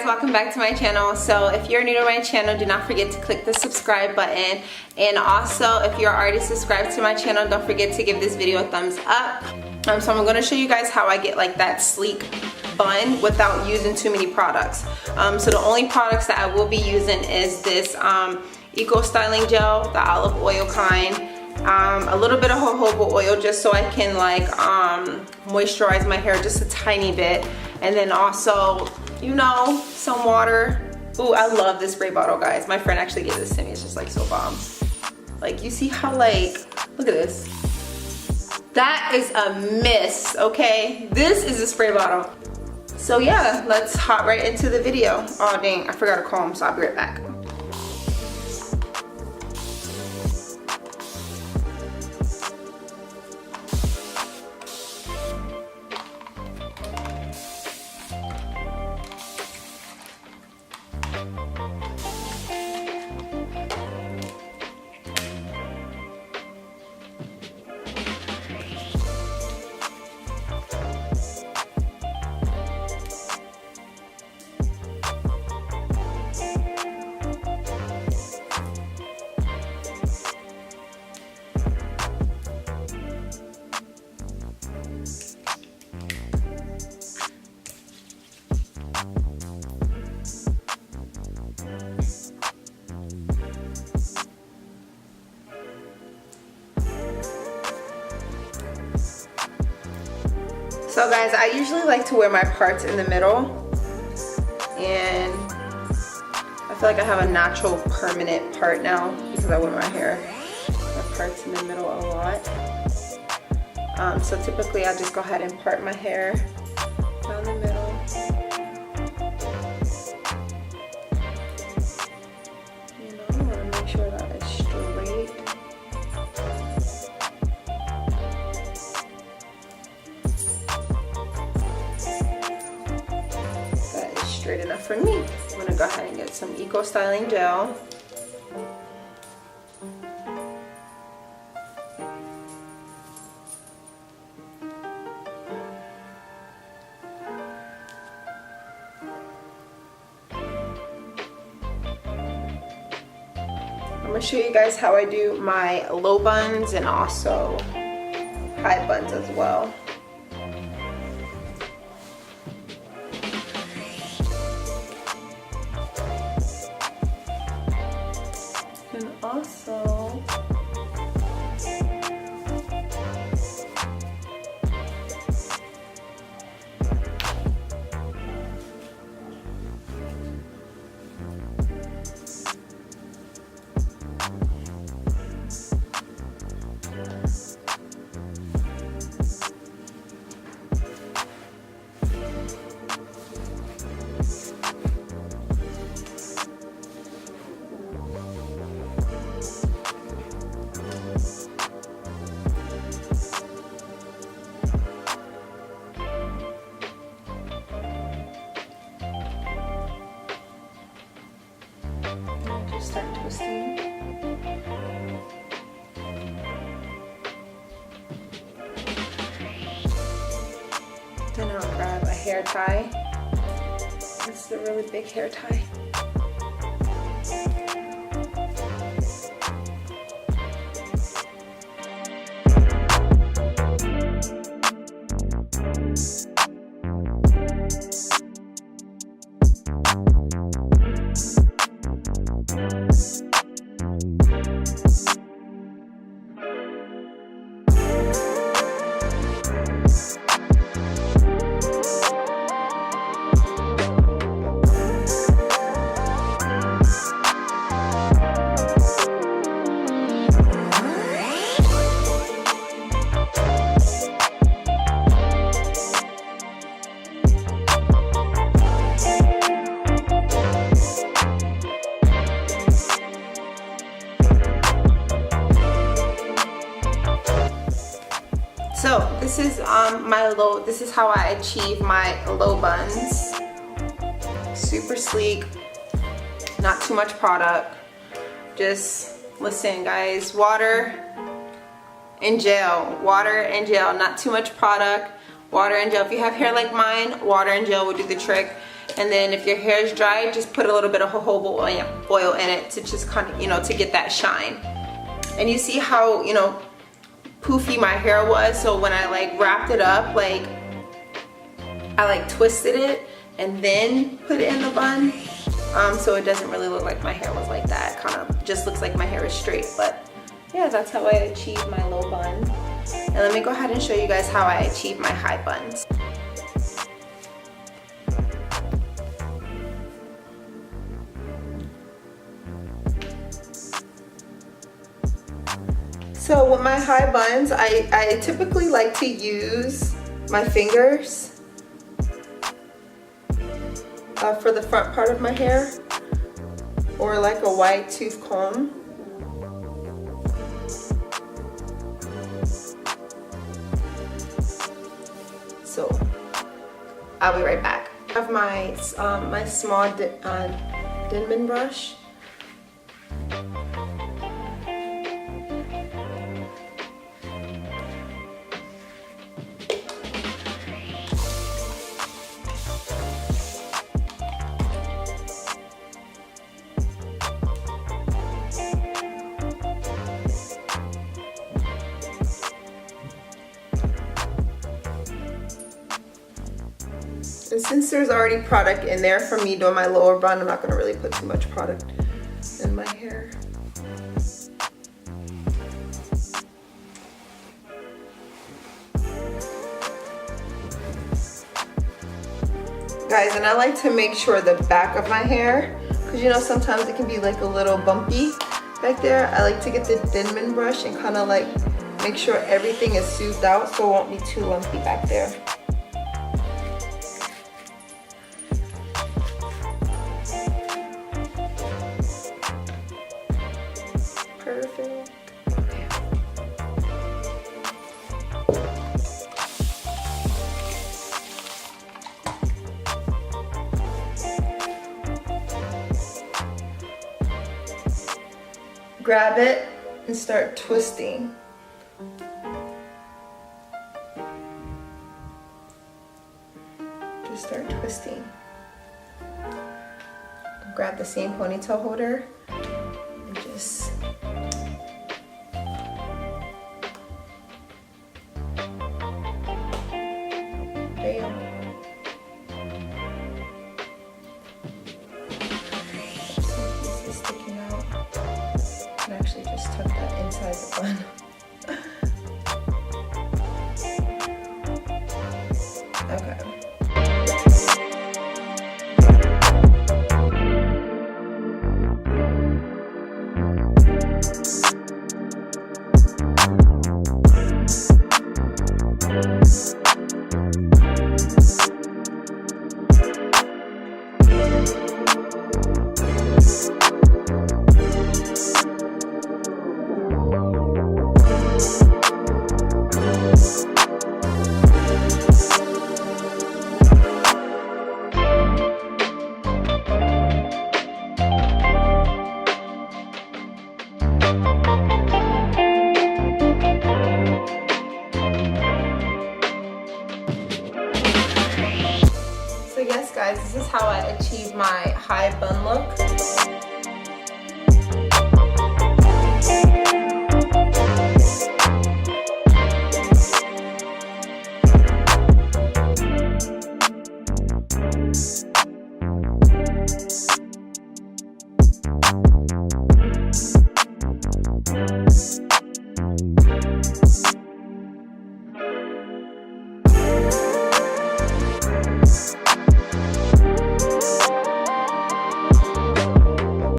guys, welcome back to my channel. So if you're new to my channel, do not forget to click the subscribe button, and also if you're already subscribed to my channel, don't forget to give this video a thumbs up. So I'm going to show you guys how I get like that sleek bun without using too many products. So the only products that I will be using is this Eco Styling Gel, the olive oil kind, a little bit of jojoba oil just so I can like moisturize my hair just a tiny bit, and then also, you know, some water. Ooh, I love this spray bottle, guys. My friend actually gave this to me. It's just like so bomb. Like, you see how, like, look at this. That is a miss, okay? This is a spray bottle. So yeah, let's hop right into the video. Oh dang, I forgot to comb, so I'll be right back. So guys, I usually like to wear my parts in the middle, and I feel like I have a natural permanent part now because I wear my parts in the middle a lot. So typically I just go ahead and part my hair down the middle. You know, I want to make sure that it's straight. Straight enough for me. I'm gonna go ahead and get some Eco Styling Gel. I'm gonna show you guys how I do my low buns and also high buns as well. And also start twisting. Then I'll grab a hair tie. This is a really big hair tie. So this is this is how I achieve my low buns. Super sleek, not too much product. Just listen guys, water and gel, not too much product, water and gel. If you have hair like mine, water and gel will do the trick. And then if your hair is dry, just put a little bit of jojoba oil in it to just kind of, you know, to get that shine. And you see how, you know, poofy my hair was. So when I like wrapped it up, like I like twisted it and then put it in the bun. So it doesn't really look like my hair was like that. It kind of just looks like my hair is straight. But yeah, that's how I achieve my low bun. And let me go ahead and show you guys how I achieve my high buns. So with my high buns, I typically like to use my fingers for the front part of my hair, or like a wide tooth comb. So I'll be right back. I have my my small Denman brush. And since there's already product in there for me doing my lower bun, I'm not going to really put too much product in my hair. Guys, and I like to make sure the back of my hair, because you know sometimes it can be like a little bumpy back there. I like to get the Denman brush and kind of like make sure everything is smoothed out so it won't be too lumpy back there. Perfect. Grab it and start twisting. Just start twisting. Grab the same ponytail holder and just bam. Some pieces sticking out. And actually just tuck that inside the bun. Okay. So yes guys, this is how I achieve my high bun look.